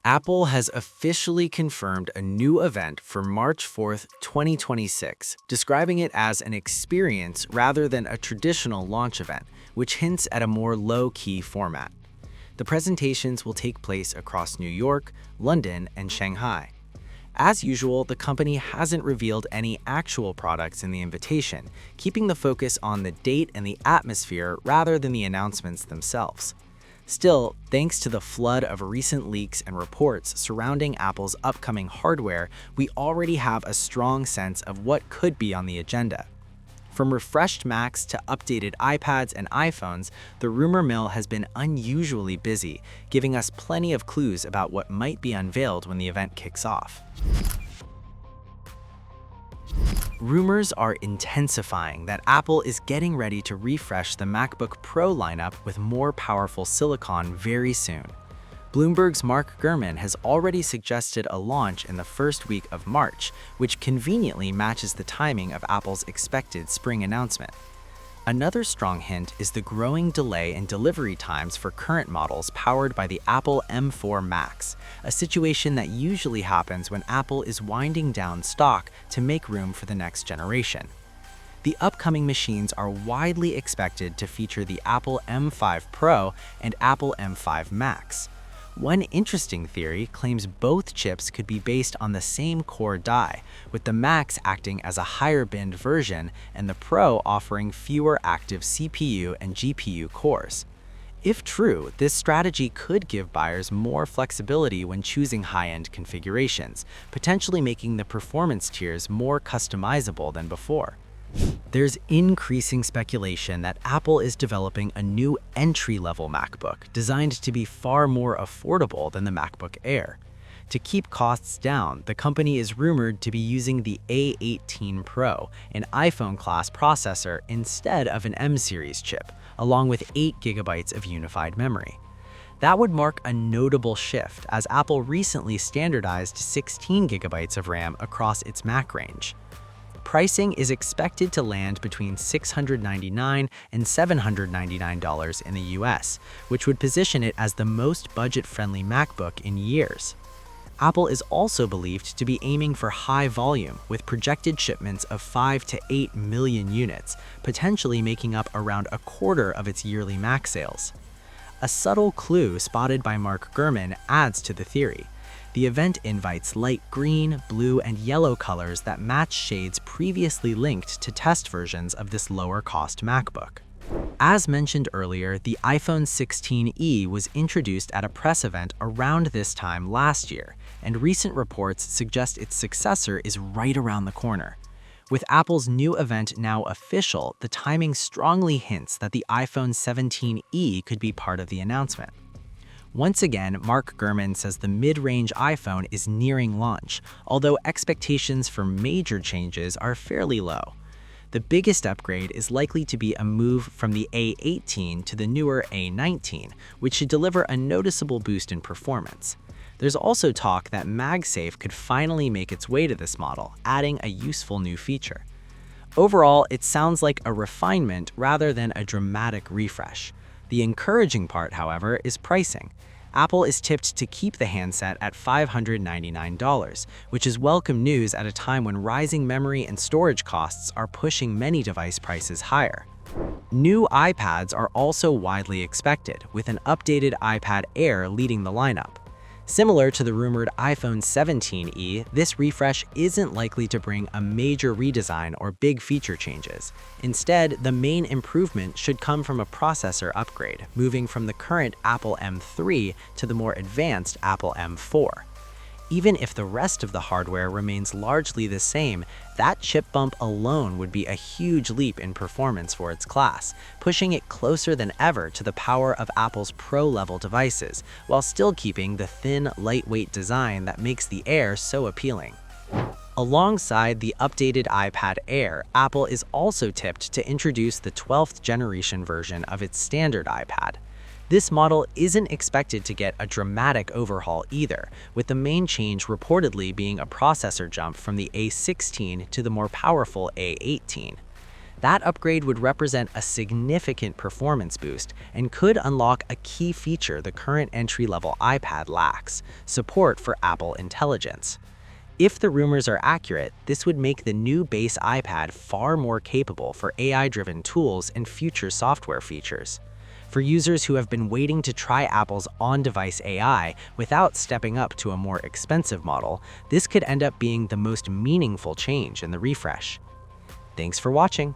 Apple has officially confirmed a new event for March 4th, 2026, describing it as an experience rather than a traditional launch event, which hints at a more low-key format. The presentations will take place across New York, London, and Shanghai. As usual, the company hasn't revealed any actual products in the invitation, keeping the focus on the date and the atmosphere rather than the announcements themselves. Still, thanks to the flood of recent leaks and reports surrounding Apple's upcoming hardware, we already have a strong sense of what could be on the agenda. From refreshed Macs to updated iPads and iPhones, the rumor mill has been unusually busy, giving us plenty of clues about what might be unveiled when the event kicks off. Rumors are intensifying that Apple is getting ready to refresh the MacBook Pro lineup with more powerful silicon very soon. Bloomberg's Mark Gurman has already suggested a launch in the first week of March, which conveniently matches the timing of Apple's expected spring announcement. Another strong hint is the growing delay in delivery times for current models powered by the Apple M4 Max, a situation that usually happens when Apple is winding down stock to make room for the next generation. The upcoming machines are widely expected to feature the Apple M5 Pro and Apple M5 Max. One interesting theory claims both chips could be based on the same core die, with the Max acting as a higher-binned version and the Pro offering fewer active CPU and GPU cores. If true, this strategy could give buyers more flexibility when choosing high-end configurations, potentially making the performance tiers more customizable than before. There's increasing speculation that Apple is developing a new entry-level MacBook designed to be far more affordable than the MacBook Air. To keep costs down, the company is rumored to be using the A18 Pro, an iPhone-class processor, instead of an M-series chip, along with 8 GB of unified memory. That would mark a notable shift, as Apple recently standardized 16 GB of RAM across its Mac range. Pricing is expected to land between $699 and $799 in the US, which would position it as the most budget-friendly MacBook in years. Apple is also believed to be aiming for high volume, with projected shipments of 5 to 8 million units, potentially making up around a quarter of its yearly Mac sales. A subtle clue spotted by Mark Gurman adds to the theory. The event invites light green, blue, and yellow colors that match shades previously linked to test versions of this lower-cost MacBook. As mentioned earlier, the iPhone 16e was introduced at a press event around this time last year, and recent reports suggest its successor is right around the corner. With Apple's new event now official, the timing strongly hints that the iPhone 17e could be part of the announcement. Once again, Mark Gurman says the mid-range iPhone is nearing launch, although expectations for major changes are fairly low. The biggest upgrade is likely to be a move from the A18 to the newer A19, which should deliver a noticeable boost in performance. There's also talk that MagSafe could finally make its way to this model, adding a useful new feature. Overall, it sounds like a refinement rather than a dramatic refresh. The encouraging part, however, is pricing. Apple is tipped to keep the handset at $599, which is welcome news at a time when rising memory and storage costs are pushing many device prices higher. New iPads are also widely expected, with an updated iPad Air leading the lineup. Similar to the rumored iPhone 17e, this refresh isn't likely to bring a major redesign or big feature changes. Instead, the main improvement should come from a processor upgrade, moving from the current Apple M3 to the more advanced Apple M4. Even if the rest of the hardware remains largely the same, that chip bump alone would be a huge leap in performance for its class, pushing it closer than ever to the power of Apple's Pro-level devices, while still keeping the thin, lightweight design that makes the Air so appealing. Alongside the updated iPad Air, Apple is also tipped to introduce the 12th generation version of its standard iPad. This model isn't expected to get a dramatic overhaul either, with the main change reportedly being a processor jump from the A16 to the more powerful A18. That upgrade would represent a significant performance boost and could unlock a key feature the current entry-level iPad lacks: support for Apple Intelligence. If the rumors are accurate, this would make the new base iPad far more capable for AI-driven tools and future software features. For users who have been waiting to try Apple's on-device AI without stepping up to a more expensive model, this could end up being the most meaningful change in the refresh. Thanks for watching.